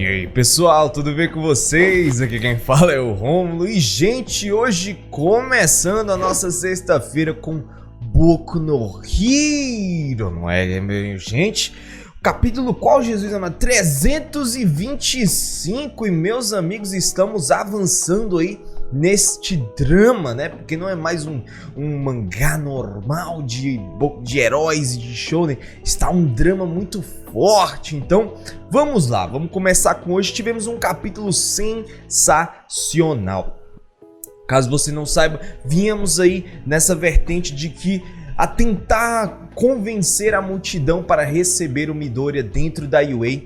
E aí pessoal, tudo bem com vocês? Aqui quem fala é o Rômulo. E gente, hoje começando a nossa sexta-feira com Boku no Hero, não é, meu gente? Capítulo qual, Jesus amado? 325. E meus amigos, estamos avançando aí neste drama, né? Porque não é mais um mangá normal de heróis e de shonen. Está um drama muito forte. Então, vamos lá. Vamos começar com hoje. Tivemos um capítulo sensacional. Caso você não saiba, viemos aí nessa vertente de que a tentar convencer a multidão para receber o Midoriya dentro da UA.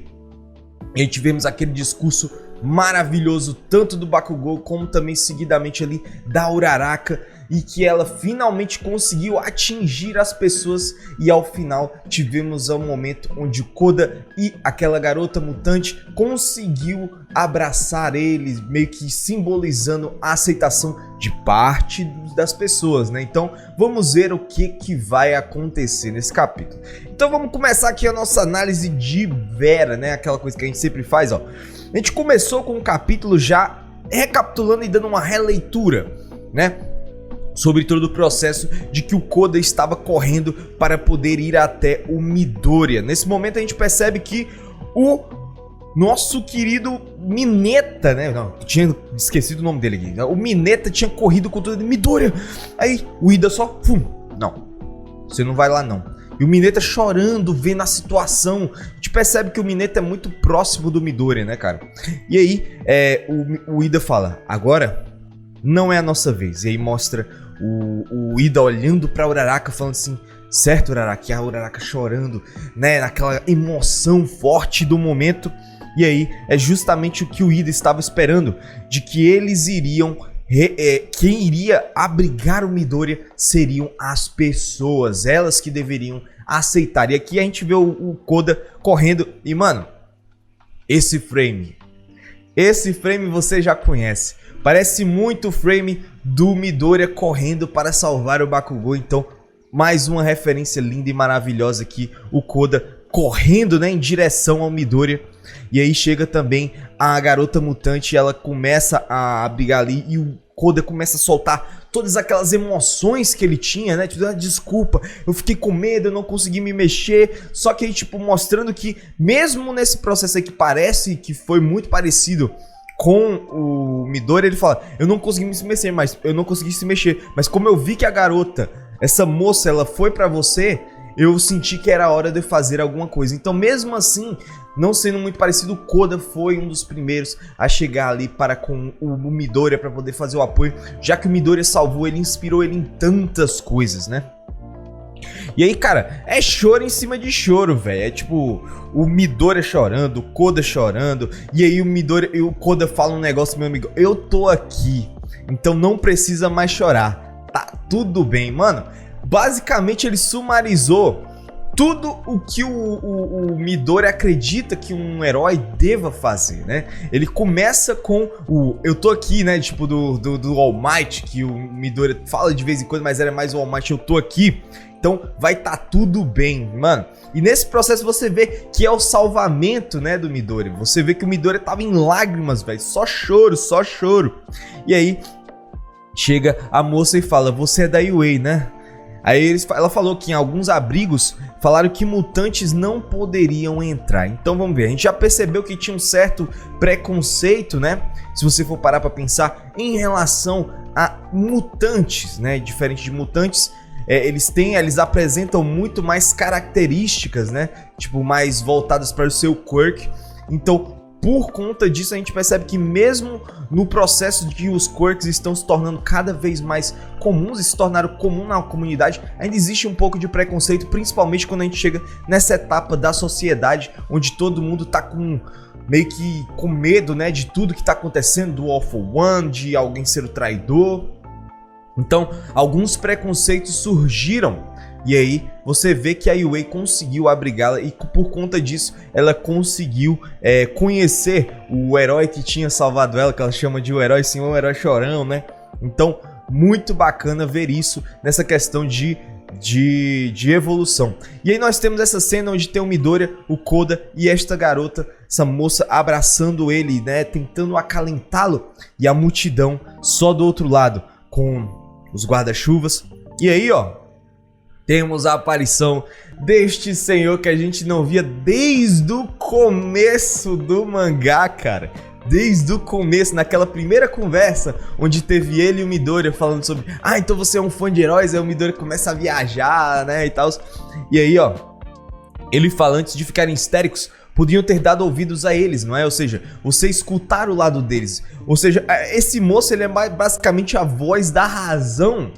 E tivemos aquele discurso maravilhoso, tanto do Bakugou como também seguidamente ali da Uraraka, e que ela finalmente conseguiu atingir as pessoas. E ao final tivemos um momento onde Koda e aquela garota mutante conseguiu abraçar eles, meio que simbolizando a aceitação de parte das pessoas, né? Então vamos ver o que vai acontecer nesse capítulo. Então vamos começar aqui a nossa análise de Vera, né? Aquela coisa que a gente sempre faz, ó. A gente começou com o capítulo já recapitulando e dando uma releitura, né? Sobre todo o processo de que o Koda estava correndo para poder ir até o Midoriya. Nesse momento a gente percebe que o nosso querido Mineta, né? Não, tinha esquecido o nome dele aqui. O Mineta tinha corrido com tudo de Midoriya. Aí o Ida só... Não, você não vai lá não. E o Mineta chorando, vendo a situação. A gente percebe que o Mineta é muito próximo do Midoriya, né, cara? E aí o Ida fala, agora não é a nossa vez. E aí mostra o Ida olhando pra Uraraka, falando assim, certo, Uraraka? E a Uraraka chorando, né, naquela emoção forte do momento. E aí é justamente o que o Ida estava esperando, de que eles iriam... quem iria abrigar o Midoriya seriam as pessoas, elas que deveriam aceitar. E aqui a gente vê o Koda correndo e, mano, esse frame você já conhece. Parece muito o frame do Midoriya correndo para salvar o Bakugou. Então, mais uma referência linda e maravilhosa aqui, o Koda correndo, né, em direção ao Midoriya. E aí chega também a garota mutante, ela começa a brigar ali e o Koda começa a soltar todas aquelas emoções que ele tinha, né? Tipo, desculpa, eu fiquei com medo, eu não consegui me mexer. Só que aí, tipo, mostrando que mesmo nesse processo aí que parece que foi muito parecido com o Midoriya, ele fala, eu não consegui me mexer, mas como eu vi que a garota, essa moça, ela foi pra você, eu senti que era hora de fazer alguma coisa. Então, mesmo assim, não sendo muito parecido, o Koda foi um dos primeiros a chegar ali para com o Midoriya para poder fazer o apoio, já que o Midoriya salvou ele, inspirou ele em tantas coisas, né? E aí, cara, é choro em cima de choro, velho. É tipo, o Midoriya chorando, o Koda chorando, e aí o Midoriya e o Koda falam um negócio, meu amigo, eu tô aqui, então não precisa mais chorar, tá tudo bem, mano. Basicamente ele sumarizou tudo o que o Midoriya acredita que um herói deva fazer, né? Ele começa com o eu tô aqui, né? Tipo do All Might, que o Midoriya fala de vez em quando, mas era mais o All Might, eu tô aqui. Então vai tá tudo bem, mano. E nesse processo você vê que é o salvamento, né, do Midoriya. Você vê que o Midoriya tava em lágrimas, velho. Só choro, só choro. E aí chega a moça e fala, você é da UA, né? Aí ela falou que em alguns abrigos falaram que mutantes não poderiam entrar. Então vamos ver, a gente já percebeu que tinha um certo preconceito, né? Se você for parar pra pensar em relação a mutantes, né? Diferente de mutantes, eles apresentam muito mais características, né? Tipo, mais voltadas para o seu quirk. Então, por conta disso, a gente percebe que mesmo no processo de que os quirks estão se tornando cada vez mais comuns e se tornaram comum na comunidade, ainda existe um pouco de preconceito, principalmente quando a gente chega nessa etapa da sociedade, onde todo mundo tá meio que com medo, né, de tudo que tá acontecendo, do All for One, de alguém ser o traidor. Então, alguns preconceitos surgiram. E aí você vê que a UA conseguiu abrigá-la e por conta disso ela conseguiu conhecer o herói que tinha salvado ela, que ela chama de o herói, sim, o herói chorão, né? Então, muito bacana ver isso nessa questão de de evolução. E aí nós temos essa cena onde tem o Midoriya, o Koda e esta garota, essa moça abraçando ele, né, tentando acalentá-lo, e a multidão só do outro lado, com os guarda-chuvas. E aí, ó, temos a aparição deste senhor que a gente não via desde o começo do mangá, cara. Desde o começo, naquela primeira conversa, onde teve ele e o Midoriya falando sobre então você é um fã de heróis, aí o Midoriya começa a viajar, né, e tal. E aí, ó, ele fala, antes de ficarem histéricos, podiam ter dado ouvidos a eles, não é? Ou seja, você escutar o lado deles. Ou seja, esse moço, ele é basicamente a voz da razão,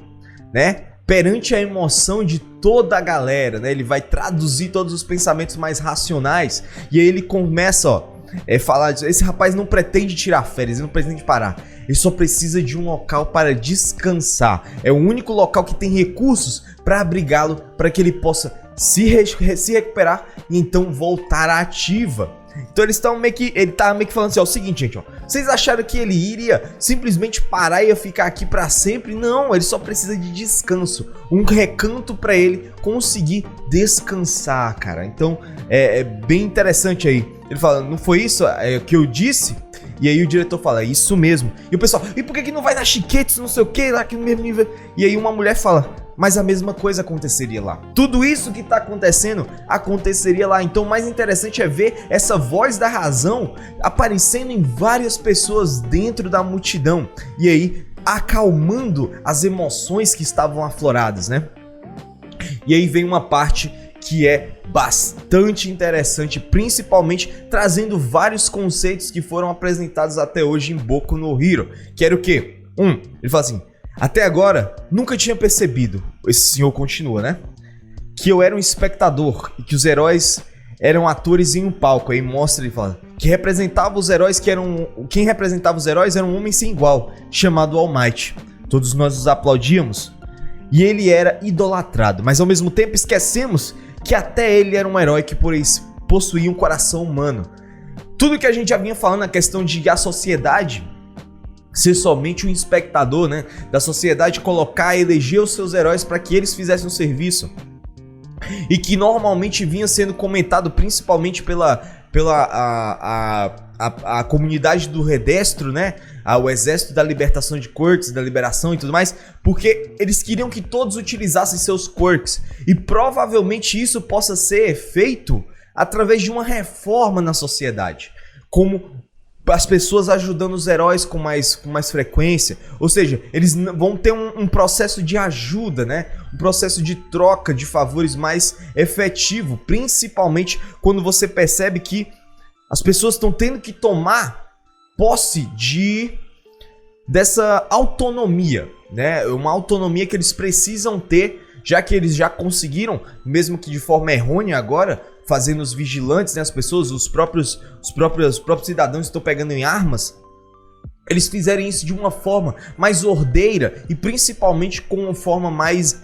né, perante a emoção de toda a galera, né? Ele vai traduzir todos os pensamentos mais racionais. E aí ele começa, ó, falar, esse rapaz não pretende tirar férias, ele não pretende parar, ele só precisa de um local para descansar, é o único local que tem recursos para abrigá-lo, para que ele possa se recuperar e então voltar à ativa. Então ele tá meio que falando assim, ó, o seguinte, gente, ó, vocês acharam que ele iria simplesmente parar e ia ficar aqui para sempre? Não, ele só precisa de descanso, um recanto para ele conseguir descansar, cara. Então é bem interessante aí. Ele fala, não foi isso que eu disse? E aí o diretor fala, isso mesmo. E o pessoal, e por que não vai na Shiketsu, não sei o que, lá que no mesmo nível? E aí uma mulher fala, mas a mesma coisa aconteceria lá. Tudo isso que tá acontecendo, aconteceria lá. Então o mais interessante é ver essa voz da razão aparecendo em várias pessoas dentro da multidão. E aí acalmando as emoções que estavam afloradas, né? E aí vem uma parte que é bastante interessante, principalmente trazendo vários conceitos que foram apresentados até hoje em Boku no Hero. Que era o quê? Ele fala assim, até agora, nunca tinha percebido, esse senhor continua, né? Que eu era um espectador e que os heróis eram atores em um palco. Aí mostra, ele fala, que representava os heróis quem representava os heróis era um homem sem igual, chamado All Might. Todos nós os aplaudíamos e ele era idolatrado, mas ao mesmo tempo esquecemos que até ele era um herói que possuía um coração humano. Tudo que a gente já vinha falando na questão de a sociedade ser somente um espectador, né? Da sociedade colocar e eleger os seus heróis para que eles fizessem um serviço. E que normalmente vinha sendo comentado principalmente pela comunidade do Redestro, né? O Exército da Libertação de Quirks, da Liberação e tudo mais, porque eles queriam que todos utilizassem seus Quirks. E provavelmente isso possa ser feito através de uma reforma na sociedade. Como as pessoas ajudando os heróis com mais frequência. Ou seja, eles vão ter um processo de ajuda, né? Um processo de troca de favores mais efetivo. Principalmente quando você percebe que as pessoas estão tendo que tomar posse dessa autonomia, né? Uma autonomia que eles precisam ter, já que eles já conseguiram, mesmo que de forma errônea agora, fazendo os vigilantes, né, as pessoas, os próprios cidadãos que estão pegando em armas, eles fizerem isso de uma forma mais ordeira e principalmente com uma forma mais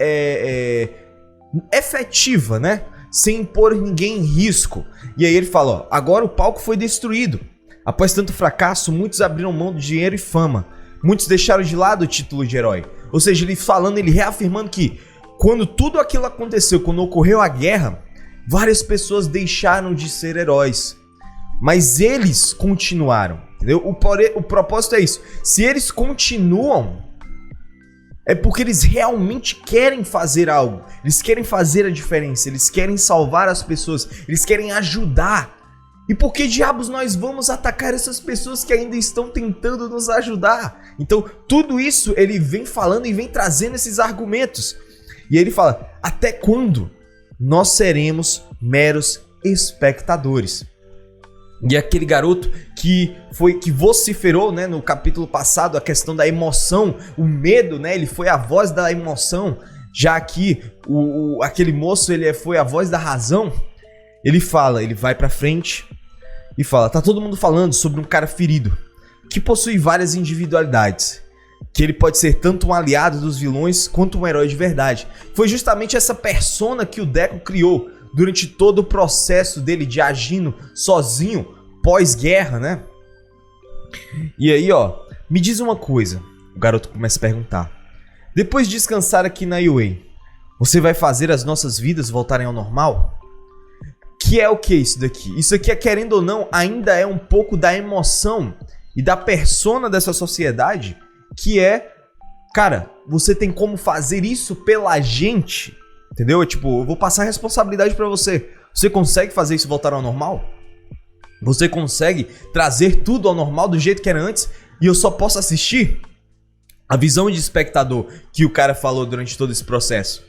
efetiva, né? Sem pôr ninguém em risco. E aí ele fala, ó, agora o palco foi destruído. Após tanto fracasso, muitos abriram mão do dinheiro e fama. Muitos deixaram de lado o título de herói. Ou seja, ele reafirmando que quando tudo aquilo aconteceu, quando ocorreu a guerra, várias pessoas deixaram de ser heróis. Mas eles continuaram, entendeu? O propósito é isso. Se eles continuam, é porque eles realmente querem fazer algo. Eles querem fazer a diferença. Eles querem salvar as pessoas. Eles querem ajudar. E por que diabos nós vamos atacar essas pessoas que ainda estão tentando nos ajudar? Então, tudo isso ele vem falando e vem trazendo esses argumentos. E ele fala, até quando nós seremos meros espectadores? E aquele garoto que vociferou, né, no capítulo passado a questão da emoção, o medo, né, ele foi a voz da emoção, já que aquele moço ele foi a voz da razão. Ele vai pra frente e fala, tá todo mundo falando sobre um cara ferido, que possui várias individualidades, que ele pode ser tanto um aliado dos vilões quanto um herói de verdade. Foi justamente essa persona que o Deco criou durante todo o processo dele de agindo sozinho pós-guerra, né? E aí, ó, me diz uma coisa, o garoto começa a perguntar. Depois de descansar aqui na UA, Você vai fazer as nossas vidas voltarem ao normal? Que é o que isso daqui? Isso aqui, querendo ou não, ainda é um pouco da emoção e da persona dessa sociedade, que é, cara, você tem como fazer isso pela gente, entendeu? Tipo, eu vou passar a responsabilidade pra você. Você consegue fazer isso voltar ao normal? Você consegue trazer tudo ao normal do jeito que era antes e eu só posso assistir? A visão de espectador que o cara falou durante todo esse processo.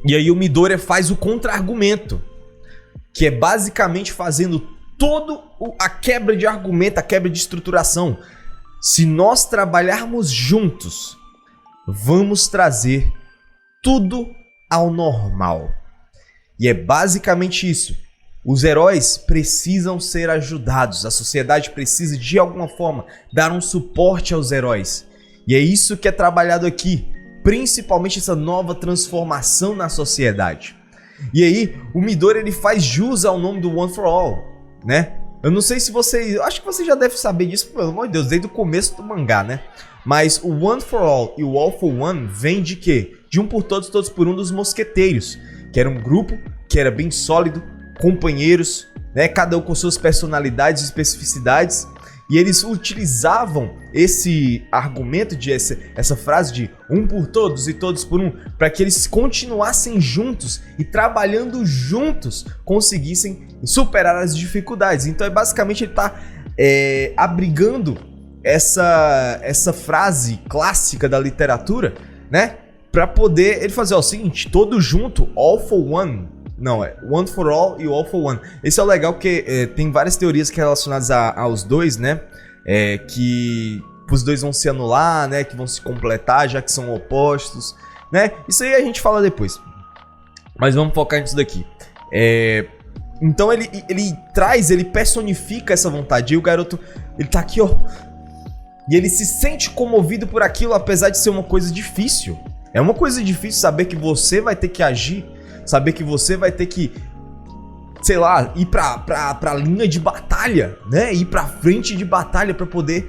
E aí o Midoriya faz o contra-argumento, que é basicamente fazendo toda a quebra de argumento, a quebra de estruturação. Se nós trabalharmos juntos, vamos trazer tudo ao normal. E é basicamente isso. Os heróis precisam ser ajudados. A sociedade precisa, de alguma forma, dar um suporte aos heróis. E é isso que é trabalhado aqui. Principalmente essa nova transformação na sociedade. E aí, o Midoriya ele faz jus ao nome do One for All, né? Eu não sei se você... Eu acho que você já deve saber disso, pelo amor de Deus, desde o começo do mangá, né? Mas o One for All e o All for One vem de quê? De um por todos, todos por um dos mosqueteiros. Que era um grupo que era bem sólido, companheiros, né? Cada um com suas personalidades e especificidades. E eles utilizavam esse argumento, essa frase de um por todos e todos por um, para que eles continuassem juntos e trabalhando juntos conseguissem superar as dificuldades. Então é basicamente ele está abrigando essa frase clássica da literatura, né? Para poder ele fazer o seguinte, todo junto, all for one. Não, é One for All e All for One. Esse é o legal porque tem várias teorias relacionadas aos dois, né? Que os dois vão se anular, né? Que vão se completar, já que são opostos, né? Isso aí a gente fala depois. Mas vamos focar nisso daqui. Então ele personifica essa vontade. E o garoto, ele tá aqui, ó. E ele se sente comovido por aquilo, apesar de ser uma coisa difícil. É uma coisa difícil saber que você vai ter que agir. Saber que você vai ter que, sei lá, ir pra linha de batalha, né? Ir pra frente de batalha pra poder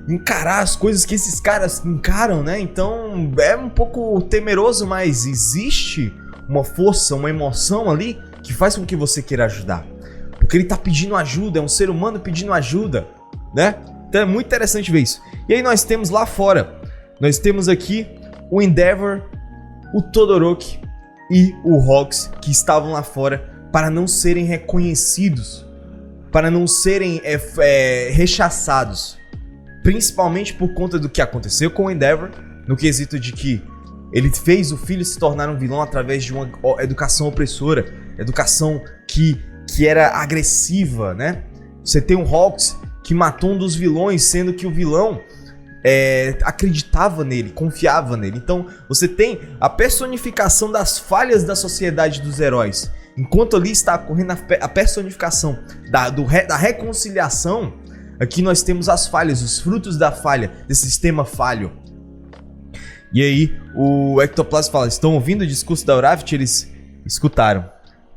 encarar as coisas que esses caras encaram, né? Então é um pouco temeroso, mas existe uma força, uma emoção ali que faz com que você queira ajudar. Porque ele tá pedindo ajuda, é um ser humano pedindo ajuda, né? Então é muito interessante ver isso. E aí nós temos lá fora, nós temos aqui o Endeavor, o Todoroki e o Hawks, que estavam lá fora para não serem reconhecidos, para não serem rechaçados, principalmente por conta do que aconteceu com o Endeavor, no quesito de que ele fez o filho se tornar um vilão através de uma educação opressora, educação que era agressiva, né? Você tem o Hawks que matou um dos vilões, sendo que o vilão acreditava nele, confiava nele. Então você tem a personificação das falhas da sociedade dos heróis. Enquanto ali está ocorrendo a personificação da reconciliação, aqui nós temos as falhas, os frutos da falha, desse sistema falho. E aí o Ectoplasma fala, estão ouvindo o discurso da Uravit? Eles escutaram.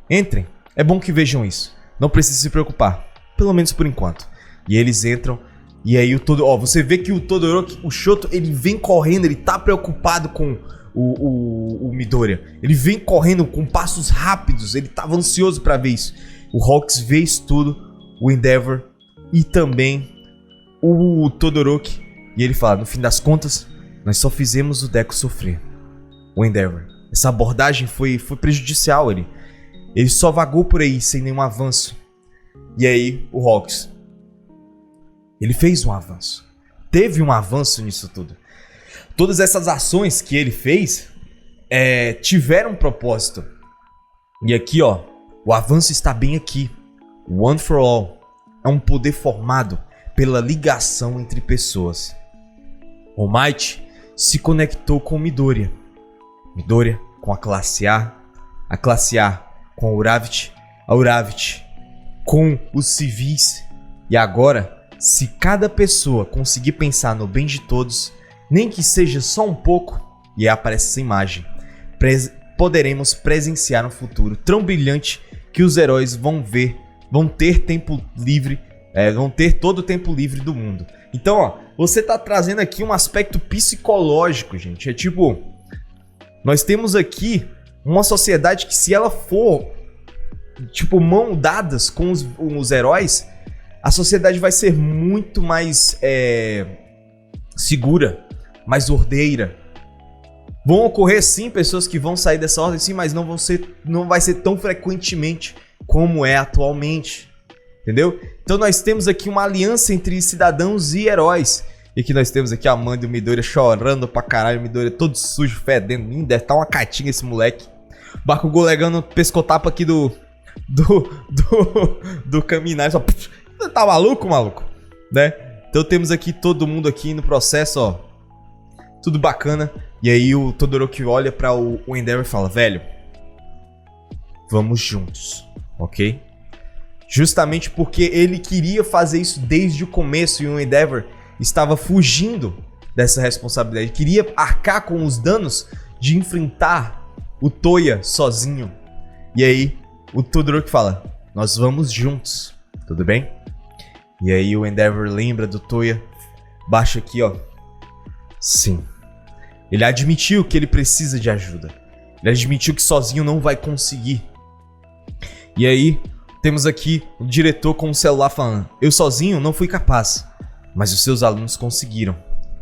Entrem, é bom que vejam isso. Não precisa se preocupar, pelo menos por enquanto. E eles entram. E aí você vê que o Todoroki, o Shoto, ele vem correndo, ele tá preocupado com o Midoriya. Ele vem correndo com passos rápidos, ele tava ansioso pra ver isso. O Hawks vê isso tudo, o Endeavor e também o Todoroki. E ele fala, no fim das contas, nós só fizemos o Deku sofrer. O Endeavor. Essa abordagem foi prejudicial, ele só vagou por aí sem nenhum avanço. E aí o Hawks, ele fez um avanço. Teve um avanço nisso tudo. Todas essas ações que ele fez tiveram um propósito. E aqui, ó, o avanço está bem aqui. O One for All é um poder formado pela ligação entre pessoas. O Might se conectou com o Midoriya. Midoriya com a classe A com a Uravit com os civis. E agora, se cada pessoa conseguir pensar no bem de todos, nem que seja só um pouco, e aí aparece essa imagem, poderemos presenciar um futuro tão brilhante que os heróis vão ter tempo livre, vão ter todo o tempo livre do mundo. Então, ó, você tá trazendo aqui um aspecto psicológico, gente. É tipo, Nós temos aqui uma sociedade que, se ela for, tipo, mão dadas com os heróis, a sociedade vai ser muito mais segura, mais ordeira. Vão ocorrer, sim, pessoas que vão sair dessa ordem, sim, mas não vai ser tão frequentemente como é atualmente. Entendeu? Então nós temos aqui uma aliança entre cidadãos e heróis. E que nós temos aqui a Amanda e o Midoriya chorando pra caralho. O Midoriya todo sujo, fedendo. Deve estar uma catinha esse moleque. O Bakugou legando pescotapa aqui do Kaminari. Só... Tá maluco? Né? Então temos aqui todo mundo aqui no processo, ó. Tudo bacana. E aí o Todoroki olha pra o Endeavor e fala: velho, vamos juntos, ok? Justamente porque ele queria fazer isso desde o começo e o Endeavor estava fugindo dessa responsabilidade. Ele queria arcar com os danos de enfrentar o Toya sozinho. E aí o Todoroki fala: nós vamos juntos, tudo bem? E aí o Endeavor lembra do Toya, baixa aqui, ó. Sim. Ele admitiu que ele precisa de ajuda. Ele admitiu que sozinho não vai conseguir. E aí temos aqui o diretor com o celular falando: eu sozinho não fui capaz, mas os seus alunos conseguiram,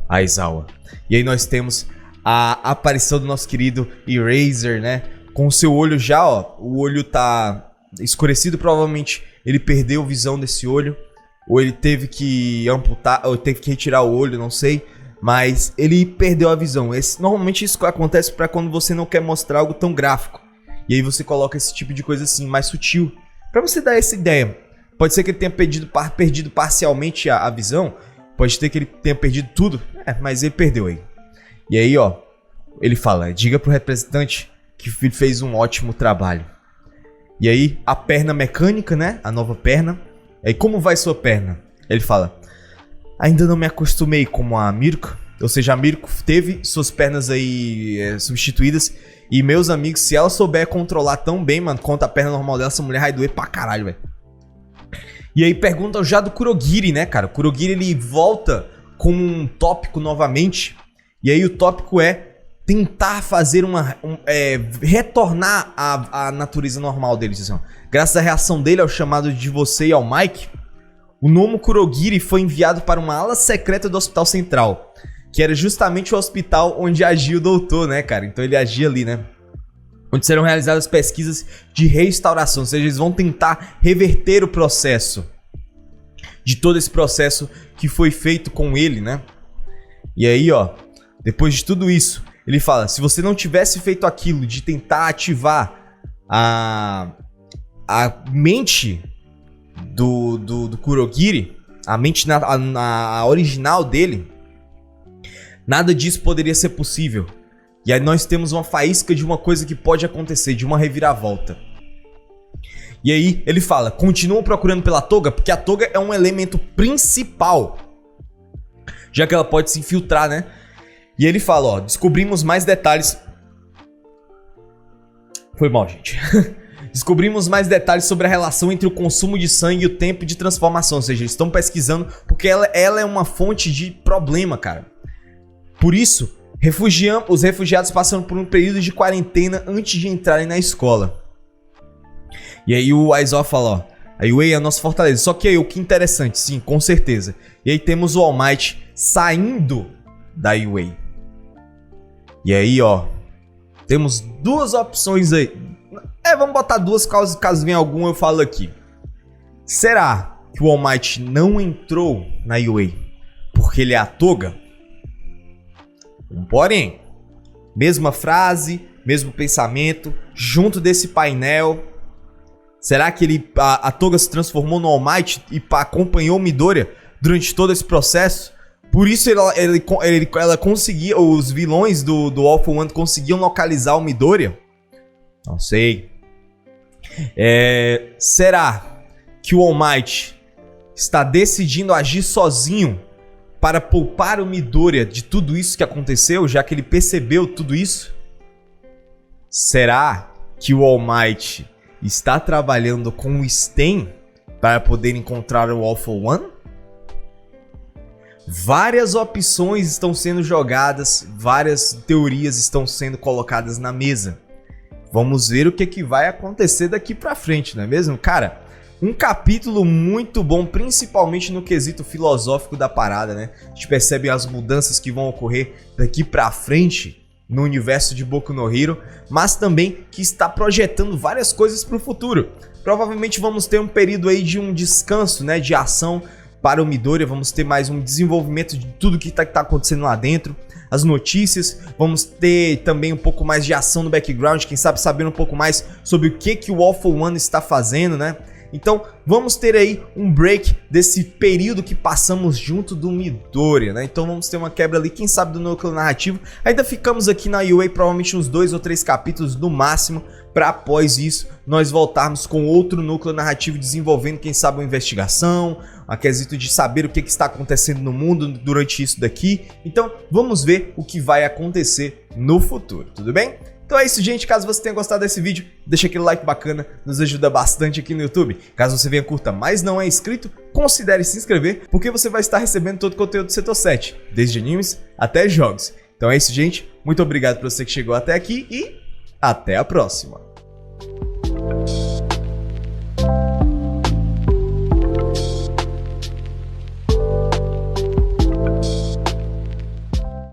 Aizawa. E aí nós temos a aparição do nosso querido Eraser, né? Com o seu olho já, ó, o olho tá escurecido, provavelmente ele perdeu visão desse olho, ou ele teve que amputar, ou teve que retirar o olho, não sei, mas ele perdeu a visão. Normalmente isso acontece para quando você não quer mostrar algo tão gráfico, e aí você coloca esse tipo de coisa assim, mais sutil, pra você dar essa ideia. Pode ser que ele tenha perdido parcialmente a visão, pode ser que ele tenha perdido tudo, mas ele perdeu aí. E aí, ó, ele fala: diga pro representante que o filho fez um ótimo trabalho. E aí, a perna mecânica, né, a nova perna. E aí, como vai sua perna? Ele fala: ainda não me acostumei como a Mirko. Ou seja, a Mirko teve suas pernas aí substituídas. E meus amigos, se ela souber controlar tão bem, mano, quanto a perna normal dela, essa mulher vai doer pra caralho, velho. E aí perguntam já do Kurogiri, né, cara? O Kurogiri, ele volta com um tópico novamente. E aí o tópico é tentar fazer retornar a natureza normal dele. Assim, graças à reação dele ao chamado de você e ao Mike, o Nomo Kurogiri foi enviado para uma ala secreta do Hospital Central, que era justamente o hospital onde agia o doutor, né, cara? Então ele agia ali, né? Onde serão realizadas pesquisas de restauração, ou seja, eles vão tentar reverter o processo de todo esse processo que foi feito com ele, né? E aí, ó, depois de tudo isso, ele fala: se você não tivesse feito aquilo de tentar ativar a mente do Kurogiri, a mente a original dele, nada disso poderia ser possível. E aí nós temos uma faísca de uma coisa que pode acontecer, de uma reviravolta. E aí ele fala: continuam procurando pela toga, porque a toga é um elemento principal, já que ela pode se infiltrar, né? E ele fala: ó, descobrimos mais detalhes. Foi mal, gente. Descobrimos mais detalhes sobre a relação entre o consumo de sangue e o tempo de transformação. Ou seja, eles estão pesquisando, porque ela é uma fonte de problema, cara. Por isso, os refugiados passam por um período de quarentena antes de entrarem na escola. E aí o Aizawa fala: ó, a Yue é a nossa fortaleza. Só que aí, o que interessante, sim, com certeza. E aí temos o All Might saindo da Yue. E aí, ó, temos duas opções aí. Vamos botar duas, caso venha alguma eu falo aqui. Será que o All Might não entrou na Yue porque ele é a toga? Porém, mesma frase, mesmo pensamento, junto desse painel. Será que a toga se transformou no All Might e acompanhou o Midoriya durante todo esse processo? Por isso ela conseguia, os vilões do All for One conseguiam localizar o Midoriya? Não sei. Será que o All Might está decidindo agir sozinho para poupar o Midoriya de tudo isso que aconteceu, já que ele percebeu tudo isso? Será que o All Might está trabalhando com o Sten para poder encontrar o All for One? Várias opções estão sendo jogadas, várias teorias estão sendo colocadas na mesa. Vamos ver o que vai acontecer daqui pra frente, não é mesmo? Cara, um capítulo muito bom, principalmente no quesito filosófico da parada, né? A gente percebe as mudanças que vão ocorrer daqui pra frente no universo de Boku no Hero, mas também que está projetando várias coisas pro futuro. Provavelmente vamos ter um período aí de um descanso, né, de ação para o Midoriya, vamos ter mais um desenvolvimento de tudo que tá acontecendo lá dentro, as notícias, vamos ter também um pouco mais de ação no background, quem sabe sabendo um pouco mais sobre o que o All For One está fazendo, né? Então vamos ter aí um break desse período que passamos junto do Midoriya, né? Então vamos ter uma quebra ali, quem sabe do núcleo narrativo. Ainda ficamos aqui na UA provavelmente uns 2 ou 3 capítulos no máximo, para após isso nós voltarmos com outro núcleo narrativo desenvolvendo, quem sabe, uma investigação, a quesito de saber o que está acontecendo no mundo durante isso daqui. Então vamos ver o que vai acontecer no futuro, tudo bem? Então é isso, gente. Caso você tenha gostado desse vídeo, deixa aquele like bacana, nos ajuda bastante aqui no YouTube. Caso você venha curta, mas não é inscrito, considere se inscrever, porque você vai estar recebendo todo o conteúdo do Setor 7, desde animes até jogos. Então é isso, gente. Muito obrigado por você que chegou até aqui e até a próxima.